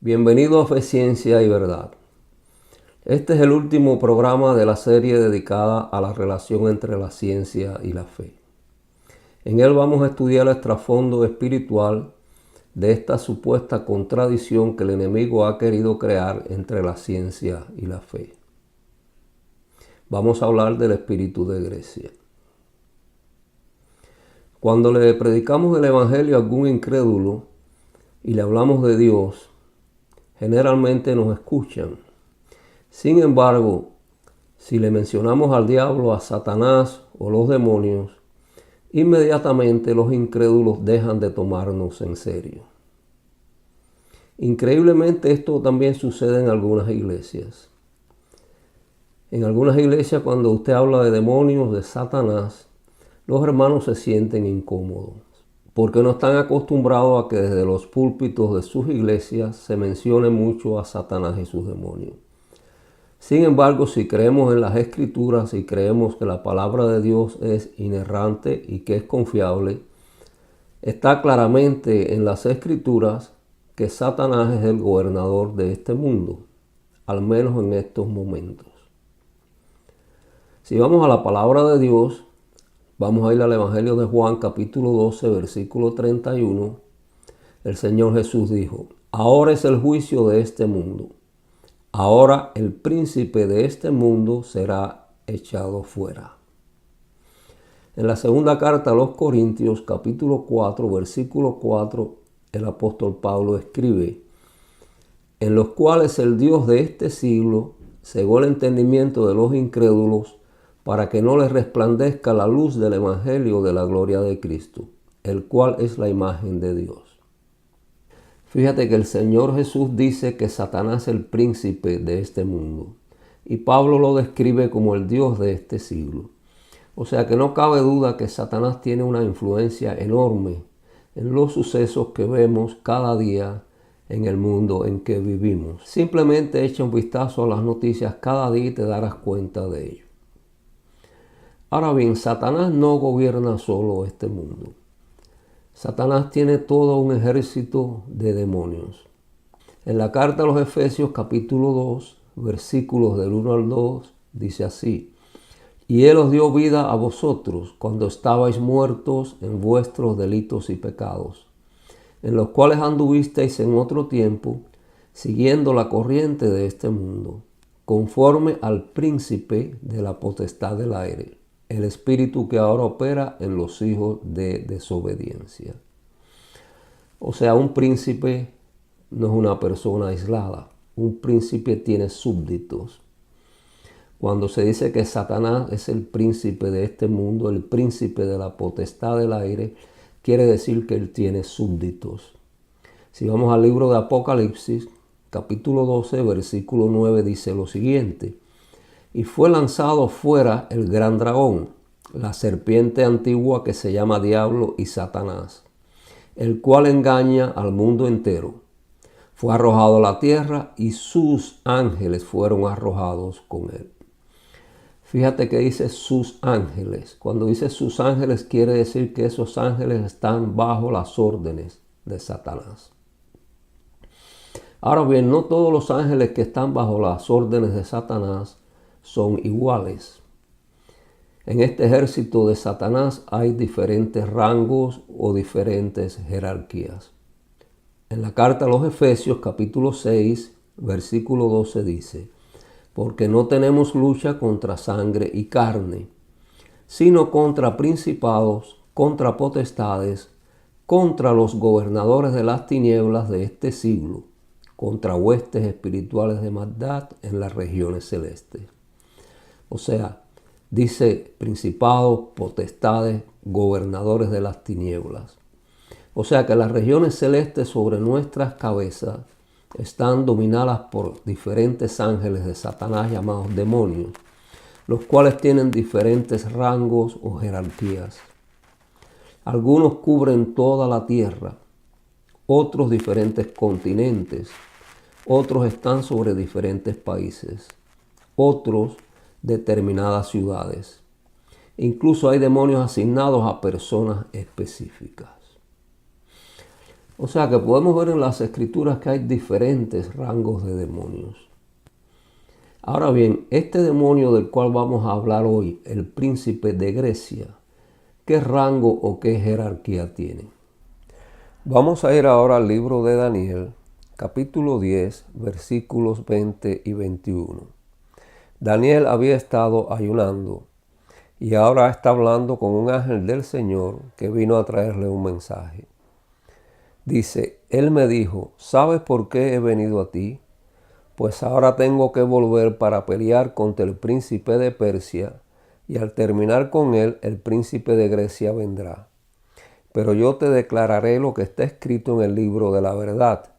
Bienvenido a Fe, Ciencia y Verdad. Este es el último programa de la serie dedicada a la relación entre la ciencia y la fe. En él vamos a estudiar el trasfondo espiritual de esta supuesta contradicción que el enemigo ha querido crear entre la ciencia y la fe. Vamos a hablar del espíritu de Grecia. Cuando le predicamos el evangelio a algún incrédulo y le hablamos de Dios, generalmente nos escuchan. Sin embargo, si le mencionamos al diablo, a Satanás o los demonios, inmediatamente los incrédulos dejan de tomarnos en serio. Increíblemente esto también sucede en algunas iglesias. En algunas iglesias, cuando usted habla de demonios, de Satanás, los hermanos se sienten incómodos, porque no están acostumbrados a que desde los púlpitos de sus iglesias se mencione mucho a Satanás y sus demonios. Sin embargo, si creemos en las Escrituras y creemos que la palabra de Dios es inerrante y que es confiable, está claramente en las Escrituras que Satanás es el gobernador de este mundo, al menos en estos momentos. Si vamos a la palabra de Dios, vamos a ir al Evangelio de Juan, capítulo 12, versículo 31. El Señor Jesús dijo: ahora es el juicio de este mundo. Ahora el príncipe de este mundo será echado fuera. En la segunda carta a los Corintios, capítulo 4, versículo 4, el apóstol Pablo escribe: en los cuales el Dios de este siglo cegó el entendimiento de los incrédulos, para que no les resplandezca la luz del evangelio de la gloria de Cristo, el cual es la imagen de Dios. Fíjate que el Señor Jesús dice que Satanás es el príncipe de este mundo, y Pablo lo describe como el Dios de este siglo. O sea que no cabe duda que Satanás tiene una influencia enorme en los sucesos que vemos cada día en el mundo en que vivimos. Simplemente echa un vistazo a las noticias cada día y te darás cuenta de ello. Ahora bien, Satanás no gobierna solo este mundo. Satanás tiene todo un ejército de demonios. En la carta a los Efesios capítulo 2, versículos del 1 al 2, dice así: y Él os dio vida a vosotros cuando estabais muertos en vuestros delitos y pecados, en los cuales anduvisteis en otro tiempo, siguiendo la corriente de este mundo, conforme al príncipe de la potestad del aire, el espíritu que ahora opera en los hijos de desobediencia. O sea, un príncipe no es una persona aislada. Un príncipe tiene súbditos. Cuando se dice que Satanás es el príncipe de este mundo, el príncipe de la potestad del aire, quiere decir que él tiene súbditos. Si vamos al libro de Apocalipsis, capítulo 12, versículo 9, dice lo siguiente: y fue lanzado fuera el gran dragón, la serpiente antigua que se llama Diablo y Satanás, el cual engaña al mundo entero. Fue arrojado a la tierra y sus ángeles fueron arrojados con él. Fíjate que dice sus ángeles. Cuando dice sus ángeles quiere decir que esos ángeles están bajo las órdenes de Satanás. Ahora bien, no todos los ángeles que están bajo las órdenes de Satanás son iguales. En este ejército de Satanás hay diferentes rangos o diferentes jerarquías. En la carta a los Efesios capítulo 6, versículo 12 dice: porque no tenemos lucha contra sangre y carne, sino contra principados, contra potestades, contra los gobernadores de las tinieblas de este siglo, contra huestes espirituales de maldad en las regiones celestes. O sea, dice principados, potestades, gobernadores de las tinieblas. O sea que las regiones celestes sobre nuestras cabezas están dominadas por diferentes ángeles de Satanás llamados demonios, los cuales tienen diferentes rangos o jerarquías. Algunos cubren toda la tierra, otros diferentes continentes, otros están sobre diferentes países, otros determinadas ciudades. Incluso hay demonios asignados a personas específicas. O sea que podemos ver en las escrituras que hay diferentes rangos de demonios. Ahora bien, este demonio del cual vamos a hablar hoy, el príncipe de Grecia, ¿qué rango o qué jerarquía tiene? Vamos a ir ahora al libro de Daniel, capítulo 10, versículos 20 y 21. Daniel había estado ayunando y ahora está hablando con un ángel del Señor que vino a traerle un mensaje. Dice, él me dijo, ¿sabes por qué he venido a ti? Pues ahora tengo que volver para pelear contra el príncipe de Persia, y al terminar con él, el príncipe de Grecia vendrá. Pero yo te declararé lo que está escrito en el libro de la verdad,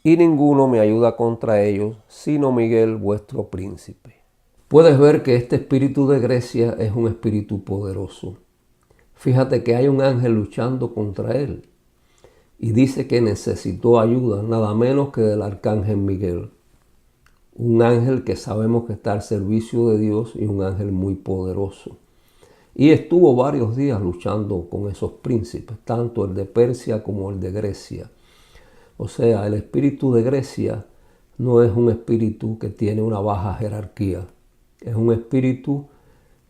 y ninguno me ayuda contra ellos, sino Miguel, vuestro príncipe. Puedes ver que este espíritu de Grecia es un espíritu poderoso. Fíjate que hay un ángel luchando contra él, y dice que necesitó ayuda, nada menos que del arcángel Miguel. Un ángel que sabemos que está al servicio de Dios y un ángel muy poderoso. Y estuvo varios días luchando con esos príncipes, tanto el de Persia como el de Grecia. O sea, el espíritu de Grecia no es un espíritu que tiene una baja jerarquía. Es un espíritu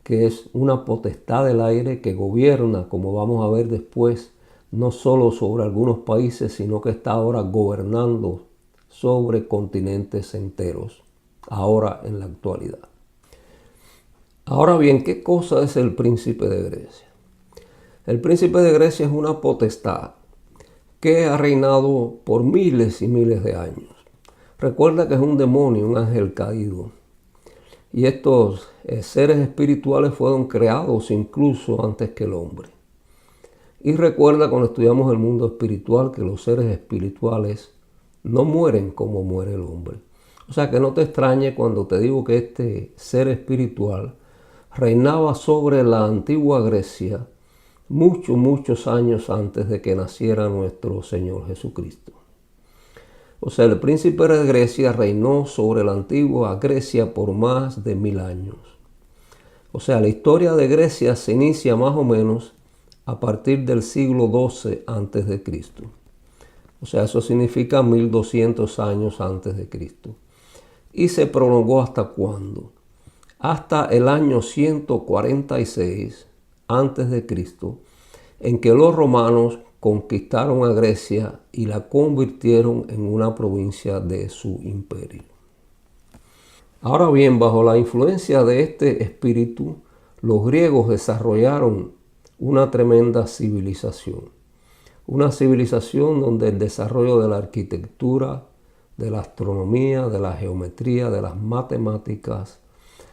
que es una potestad del aire que gobierna, como vamos a ver después, no solo sobre algunos países, sino que está ahora gobernando sobre continentes enteros, ahora en la actualidad. Ahora bien, ¿qué cosa es el príncipe de Grecia? El príncipe de Grecia es una potestad que ha reinado por miles y miles de años. Recuerda que es un demonio, un ángel caído. Y estos seres espirituales fueron creados incluso antes que el hombre. Y recuerda cuando estudiamos el mundo espiritual que los seres espirituales no mueren como muere el hombre. O sea que no te extrañe cuando te digo que este ser espiritual reinaba sobre la antigua Grecia muchos años antes de que naciera nuestro Señor Jesucristo. O sea, el príncipe de Grecia reinó sobre la antigua Grecia por más de 1000 años. O sea, la historia de Grecia se inicia más o menos a partir del siglo XII antes de Cristo. O sea, eso significa 1200 años antes de Cristo. ¿Y se prolongó hasta cuándo? Hasta el año 146 antes de Cristo, en que los romanos conquistaron a Grecia y la convirtieron en una provincia de su imperio. Ahora bien, bajo la influencia de este espíritu, los griegos desarrollaron una tremenda civilización. Una civilización donde el desarrollo de la arquitectura, de la astronomía, de la geometría, de las matemáticas,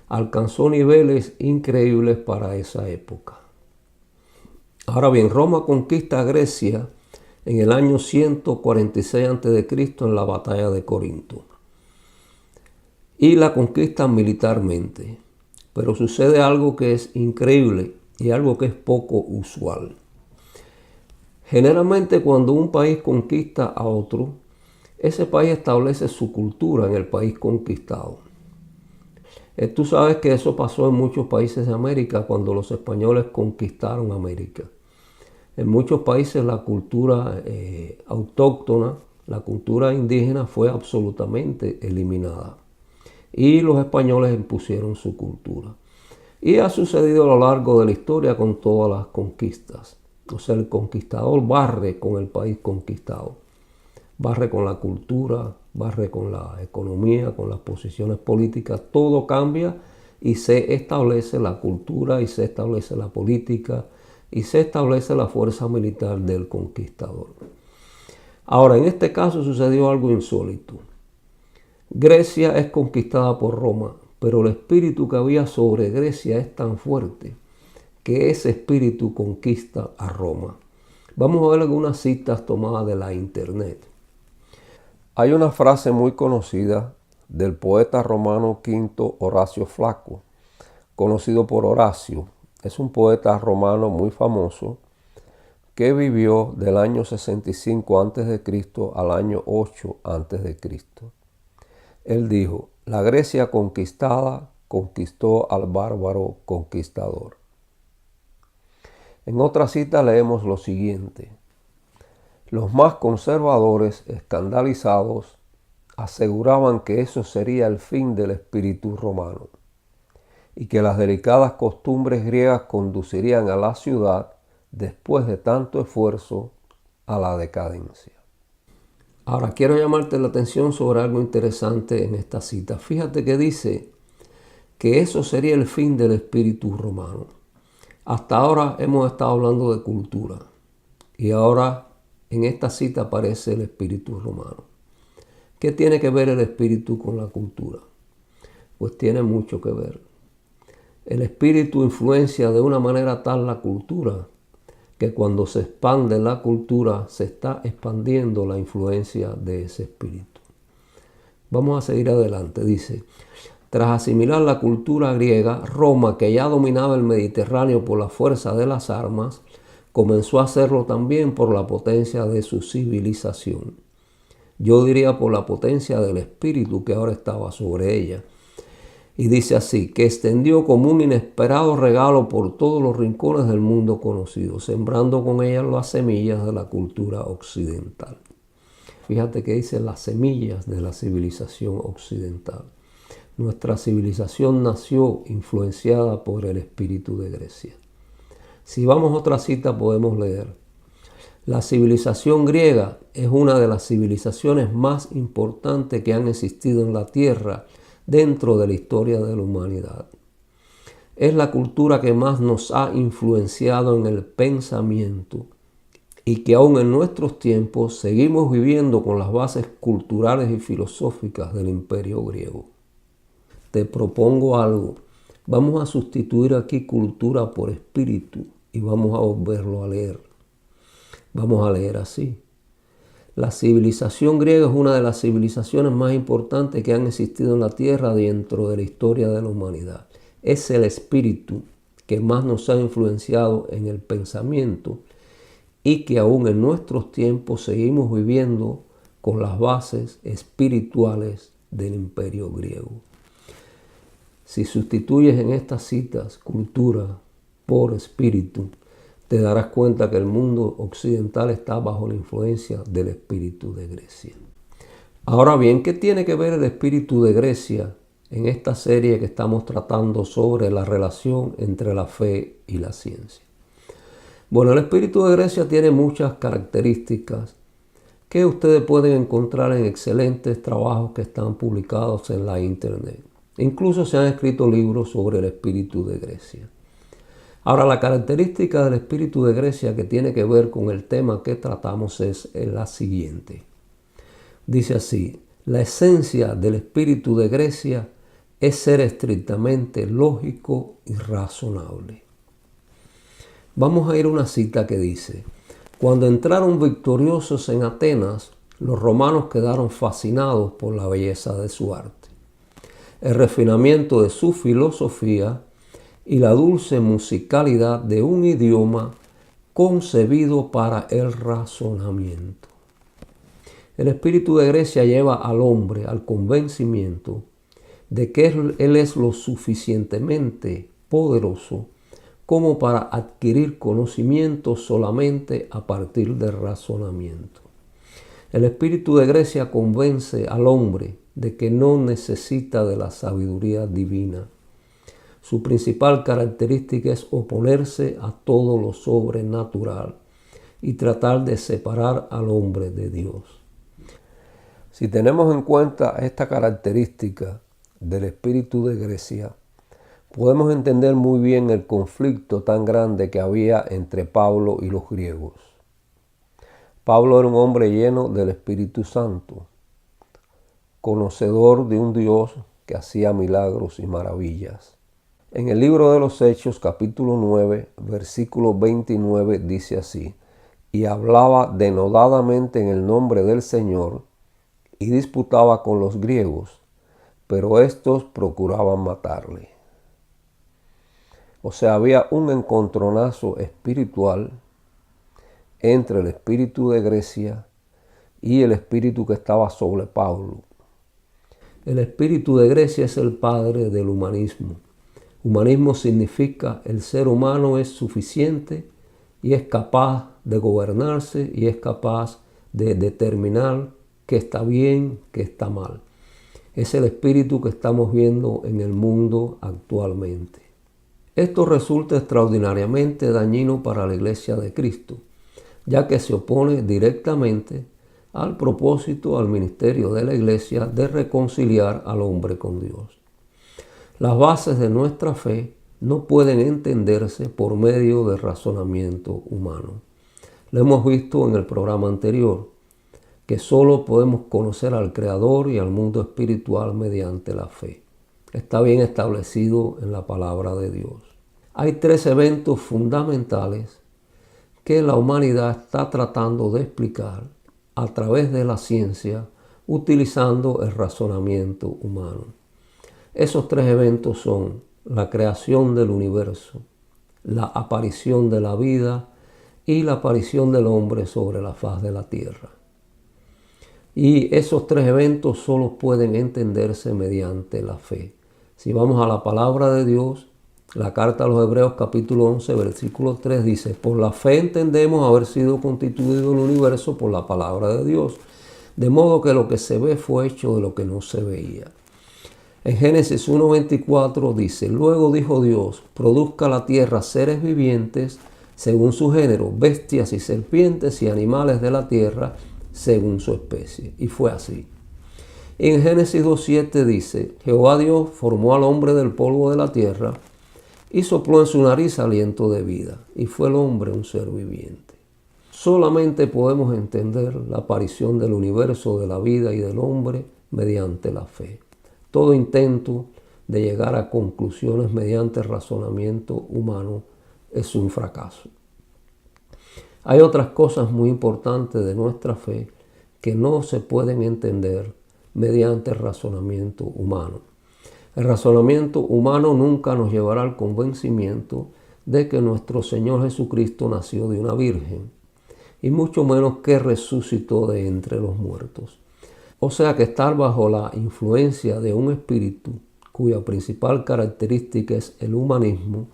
alcanzó niveles increíbles para esa época. Ahora bien, Roma conquista a Grecia en el año 146 a.C. en la batalla de Corinto. Y la conquista militarmente. Pero sucede algo que es increíble y algo que es poco usual. Generalmente cuando un país conquista a otro, ese país establece su cultura en el país conquistado. Tú sabes que eso pasó en muchos países de América cuando los españoles conquistaron América. En muchos países la cultura autóctona, la cultura indígena fue absolutamente eliminada. Y los españoles impusieron su cultura. Y ha sucedido a lo largo de la historia con todas las conquistas. O sea, el conquistador barre con el país conquistado. Barre con la cultura, barre con la economía, con las posiciones políticas. Todo cambia y se establece la cultura y se establece la política y se establece la fuerza militar del conquistador. Ahora, en este caso sucedió algo insólito. Grecia es conquistada por Roma, pero el espíritu que había sobre Grecia es tan fuerte que ese espíritu conquista a Roma. Vamos a ver algunas citas tomadas de la internet. Hay una frase muy conocida del poeta romano Quinto Horacio Flaco, conocido por Horacio. Es un poeta romano muy famoso que vivió del año 65 a.C. al año 8 a.C. Él dijo, la Grecia conquistada conquistó al bárbaro conquistador. En otra cita leemos lo siguiente. Los más conservadores, escandalizados, aseguraban que eso sería el fin del espíritu romano y que las delicadas costumbres griegas conducirían a la ciudad, después de tanto esfuerzo, a la decadencia. Ahora quiero llamarte la atención sobre algo interesante en esta cita. Fíjate que dice que eso sería el fin del espíritu romano. Hasta ahora hemos estado hablando de cultura y ahora en esta cita aparece el espíritu romano. ¿Qué tiene que ver el espíritu con la cultura? Pues tiene mucho que ver. El espíritu influencia de una manera tal la cultura que cuando se expande la cultura se está expandiendo la influencia de ese espíritu. Vamos a seguir adelante. Dice, tras asimilar la cultura griega, Roma, que ya dominaba el Mediterráneo por la fuerza de las armas, comenzó a hacerlo también por la potencia de su civilización. Yo diría por la potencia del espíritu que ahora estaba sobre ella. Y dice así, que extendió como un inesperado regalo por todos los rincones del mundo conocido, sembrando con ella las semillas de la cultura occidental. Fíjate que dice las semillas de la civilización occidental. Nuestra civilización nació influenciada por el espíritu de Grecia. Si vamos a otra cita podemos leer, la civilización griega es una de las civilizaciones más importantes que han existido en la Tierra dentro de la historia de la humanidad. Es la cultura que más nos ha influenciado en el pensamiento y que aún en nuestros tiempos seguimos viviendo con las bases culturales y filosóficas del imperio griego. Te propongo algo. Vamos a sustituir aquí cultura por espíritu y vamos a volverlo a leer. Vamos a leer así. La civilización griega es una de las civilizaciones más importantes que han existido en la Tierra dentro de la historia de la humanidad. Es el espíritu que más nos ha influenciado en el pensamiento y que aún en nuestros tiempos seguimos viviendo con las bases espirituales del imperio griego. Si sustituyes en estas citas cultura por espíritu, te darás cuenta que el mundo occidental está bajo la influencia del espíritu de Grecia. Ahora bien, ¿qué tiene que ver el espíritu de Grecia en esta serie que estamos tratando sobre la relación entre la fe y la ciencia? Bueno, el espíritu de Grecia tiene muchas características que ustedes pueden encontrar en excelentes trabajos que están publicados en la internet. Incluso se han escrito libros sobre el espíritu de Grecia. Ahora, la característica del espíritu de Grecia que tiene que ver con el tema que tratamos es la siguiente. Dice así, la esencia del espíritu de Grecia es ser estrictamente lógico y razonable. Vamos a ir a una cita que dice, cuando entraron victoriosos en Atenas, los romanos quedaron fascinados por la belleza de su arte, el refinamiento de su filosofía y la dulce musicalidad de un idioma concebido para el razonamiento. El espíritu de Grecia lleva al hombre al convencimiento de que él es lo suficientemente poderoso como para adquirir conocimiento solamente a partir del razonamiento. El espíritu de Grecia convence al hombre de que no necesita de la sabiduría divina. Su principal característica es oponerse a todo lo sobrenatural y tratar de separar al hombre de Dios. Si tenemos en cuenta esta característica del espíritu de Grecia, podemos entender muy bien el conflicto tan grande que había entre Pablo y los griegos. Pablo era un hombre lleno del Espíritu Santo, conocedor de un Dios que hacía milagros y maravillas. En el libro de los Hechos, capítulo 9, versículo 29, dice así, y hablaba denodadamente en el nombre del Señor y disputaba con los griegos, pero estos procuraban matarle. O sea, había un encontronazo espiritual entre el espíritu de Grecia y el espíritu que estaba sobre Pablo. El espíritu de Grecia es el padre del humanismo. Humanismo significa el ser humano es suficiente y es capaz de gobernarse y es capaz de determinar qué está bien, qué está mal. Es el espíritu que estamos viendo en el mundo actualmente. Esto resulta extraordinariamente dañino para la Iglesia de Cristo, ya que se opone directamente al propósito, al ministerio de la Iglesia de reconciliar al hombre con Dios. Las bases de nuestra fe no pueden entenderse por medio de razonamiento humano. Lo hemos visto en el programa anterior, que solo podemos conocer al Creador y al mundo espiritual mediante la fe. Está bien establecido en la palabra de Dios. Hay 3 eventos fundamentales que la humanidad está tratando de explicar a través de la ciencia utilizando el razonamiento humano. Esos 3 eventos son la creación del universo, la aparición de la vida y la aparición del hombre sobre la faz de la tierra. Y esos 3 eventos solo pueden entenderse mediante la fe. Si vamos a la palabra de Dios, la carta a los Hebreos capítulo 11, versículo 3 dice: por la fe entendemos haber sido constituido el universo por la palabra de Dios, de modo que lo que se ve fue hecho de lo que no se veía. En Génesis 1:24 dice: luego dijo Dios, produzca la tierra seres vivientes según su género, bestias y serpientes y animales de la tierra según su especie. Y fue así. En Génesis 2:7 dice: Jehová Dios formó al hombre del polvo de la tierra y sopló en su nariz aliento de vida, y fue el hombre un ser viviente. Solamente podemos entender la aparición del universo, de la vida y del hombre mediante la fe. Todo intento de llegar a conclusiones mediante razonamiento humano es un fracaso. Hay otras cosas muy importantes de nuestra fe que no se pueden entender mediante el razonamiento humano. El razonamiento humano nunca nos llevará al convencimiento de que nuestro Señor Jesucristo nació de una virgen, y mucho menos que resucitó de entre los muertos. O sea que estar bajo la influencia de un espíritu cuya principal característica es el humanismo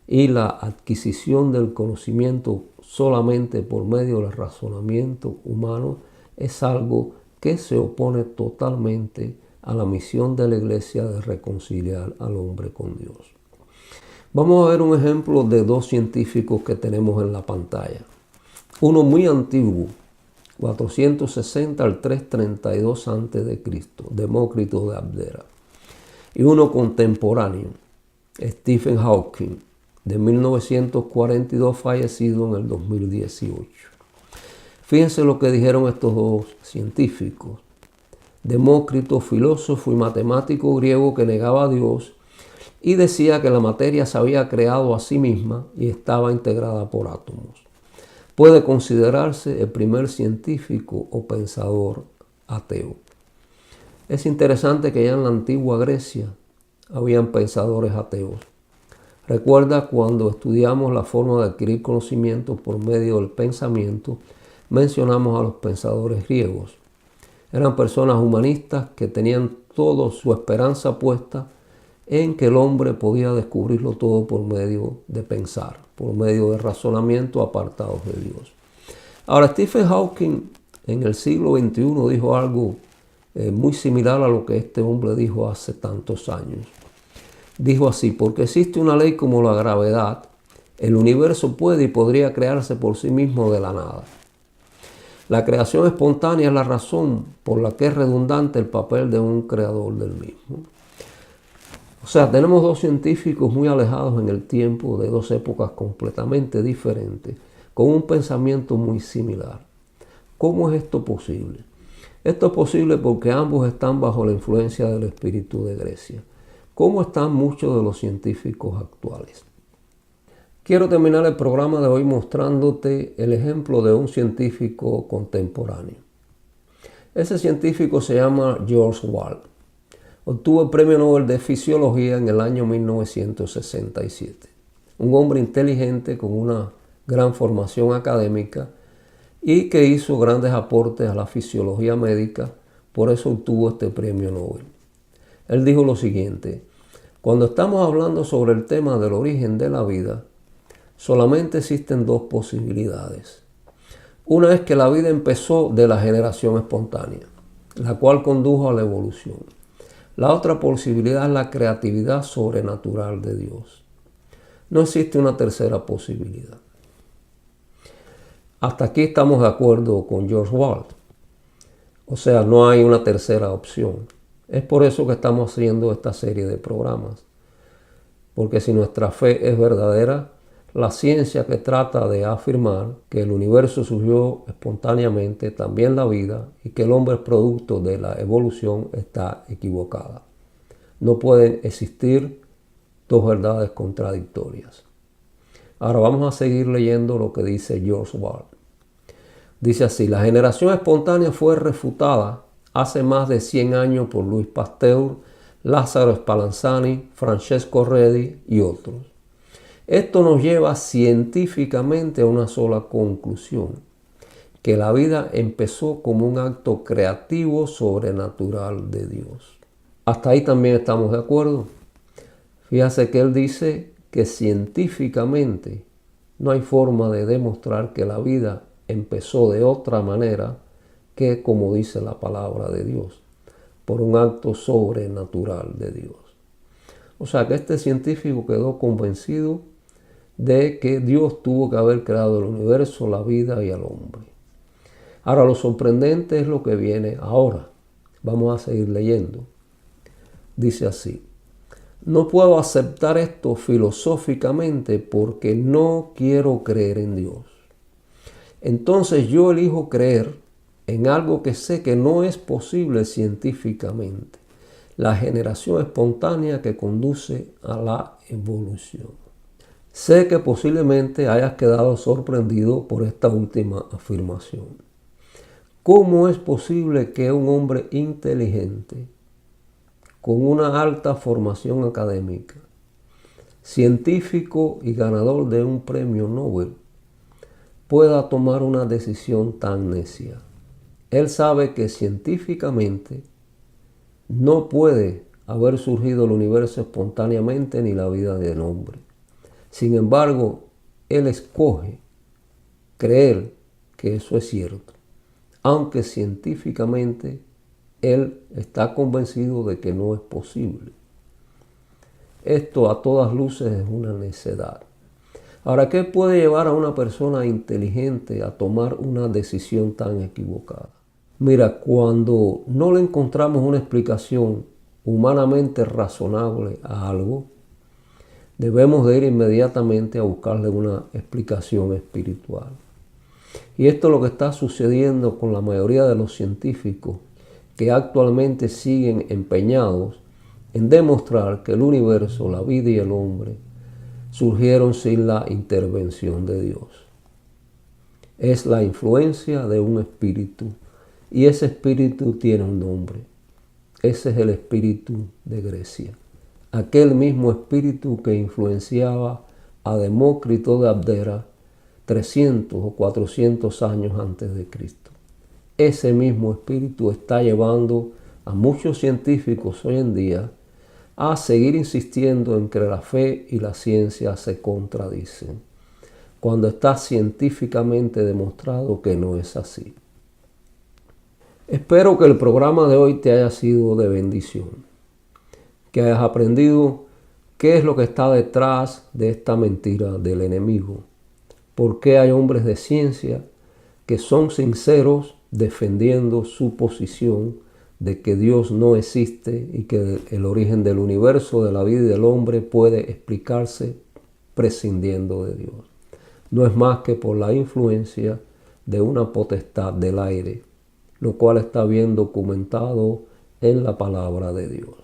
y la adquisición del conocimiento solamente por medio del razonamiento humano es algo que se opone totalmente a la misión de la Iglesia de reconciliar al hombre con Dios. Vamos a ver un ejemplo de 2 científicos que tenemos en la pantalla. Uno muy antiguo, 460 al 332 a.C., Demócrito de Abdera. Y uno contemporáneo, Stephen Hawking, de 1942, fallecido en el 2018. Fíjense lo que dijeron estos 2 científicos. Demócrito, filósofo y matemático griego que negaba a Dios y decía que la materia se había creado a sí misma y estaba integrada por átomos. Puede considerarse el primer científico o pensador ateo. Es interesante que ya en la antigua Grecia habían pensadores ateos. Recuerda cuando estudiamos la forma de adquirir conocimiento por medio del pensamiento, mencionamos a los pensadores griegos. Eran personas humanistas que tenían toda su esperanza puesta en que el hombre podía descubrirlo todo por medio de pensar, por medio de razonamiento apartados de Dios. Ahora, Stephen Hawking en el siglo XXI dijo algo muy similar a lo que este hombre dijo hace tantos años. Dijo así: porque existe una ley como la gravedad, el universo puede y podría crearse por sí mismo de la nada. La creación espontánea es la razón por la que es redundante el papel de un creador del mismo. O sea, tenemos 2 científicos muy alejados en el tiempo, de 2 épocas completamente diferentes, con un pensamiento muy similar. ¿Cómo es esto posible? Esto es posible porque ambos están bajo la influencia del espíritu de Grecia. ¿Cómo están muchos de los científicos actuales? Quiero terminar el programa de hoy mostrándote el ejemplo de un científico contemporáneo. Ese científico se llama George Wald. Obtuvo el Premio Nobel de Fisiología en el año 1967. Un hombre inteligente con una gran formación académica y que hizo grandes aportes a la fisiología médica, por eso obtuvo este Premio Nobel. Él dijo lo siguiente: cuando estamos hablando sobre el tema del origen de la vida, solamente existen 2 posibilidades. Una es que la vida empezó de la generación espontánea, la cual condujo a la evolución. La otra posibilidad es la creatividad sobrenatural de Dios. No existe una tercera posibilidad. Hasta aquí estamos de acuerdo con George Walt. O sea, no hay una tercera opción. Es por eso que estamos haciendo esta serie de programas. Porque si nuestra fe es verdadera, la ciencia que trata de afirmar que el universo surgió espontáneamente, también la vida, y que el hombre es producto de la evolución, está equivocada. No pueden existir dos verdades contradictorias. Ahora vamos a seguir leyendo lo que dice George Walt. Dice así: la generación espontánea fue refutada hace más de 100 años por Louis Pasteur, Lázaro Spallanzani, Francesco Redi y otros. Esto nos lleva científicamente a una sola conclusión: que la vida empezó como un acto creativo sobrenatural de Dios. Hasta ahí también estamos de acuerdo. Fíjate que él dice que científicamente no hay forma de demostrar que la vida empezó de otra manera que como dice la palabra de Dios, por un acto sobrenatural de Dios. O sea que este científico quedó convencido de que Dios tuvo que haber creado el universo, la vida y al hombre. Ahora, lo sorprendente es lo que viene ahora. Vamos a seguir leyendo. Dice así: no puedo aceptar esto filosóficamente porque no quiero creer en Dios. Entonces yo elijo creer en algo que sé que no es posible científicamente: la generación espontánea que conduce a la evolución. Sé que posiblemente hayas quedado sorprendido por esta última afirmación. ¿Cómo es posible que un hombre inteligente, con una alta formación académica, científico y ganador de un premio Nobel, pueda tomar una decisión tan necia? Él sabe que científicamente no puede haber surgido el universo espontáneamente ni la vida del hombre. Sin embargo, él escoge creer que eso es cierto, aunque científicamente él está convencido de que no es posible. Esto a todas luces es una necedad. Ahora, ¿qué puede llevar a una persona inteligente a tomar una decisión tan equivocada? Mira, cuando no le encontramos una explicación humanamente razonable a algo, debemos de ir inmediatamente a buscarle una explicación espiritual. Y esto es lo que está sucediendo con la mayoría de los científicos que actualmente siguen empeñados en demostrar que el universo, la vida y el hombre surgieron sin la intervención de Dios. Es la influencia de un espíritu, y ese espíritu tiene un nombre. Ese es el espíritu de Grecia. Aquel mismo espíritu que influenciaba a Demócrito de Abdera 300 o 400 años antes de Cristo. Ese mismo espíritu está llevando a muchos científicos hoy en día a seguir insistiendo en que la fe y la ciencia se contradicen, cuando está científicamente demostrado que no es así. Espero que el programa de hoy te haya sido de bendición, que hayas aprendido qué es lo que está detrás de esta mentira del enemigo, por qué hay hombres de ciencia que son sinceros defendiendo su posición de que Dios no existe y que el origen del universo, de la vida y del hombre puede explicarse prescindiendo de Dios. No es más que por la influencia de una potestad del aire, lo cual está bien documentado en la palabra de Dios.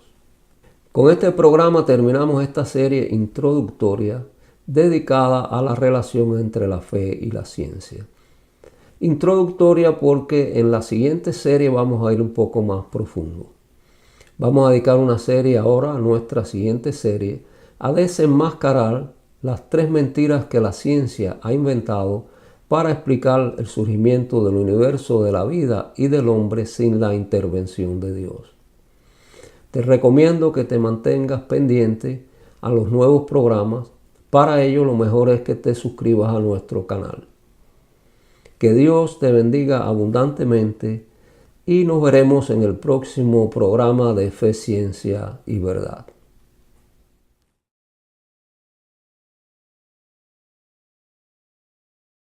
Con este programa terminamos esta serie introductoria dedicada a la relación entre la fe y la ciencia. Introductoria porque en la siguiente serie vamos a ir un poco más profundo. Vamos a dedicar una serie ahora, a nuestra siguiente serie, a desenmascarar las 3 mentiras que la ciencia ha inventado para explicar el surgimiento del universo, de la vida y del hombre sin la intervención de Dios. Te recomiendo que te mantengas pendiente a los nuevos programas. Para ello, lo mejor es que te suscribas a nuestro canal. Que Dios te bendiga abundantemente y nos veremos en el próximo programa de Fe, Ciencia y Verdad.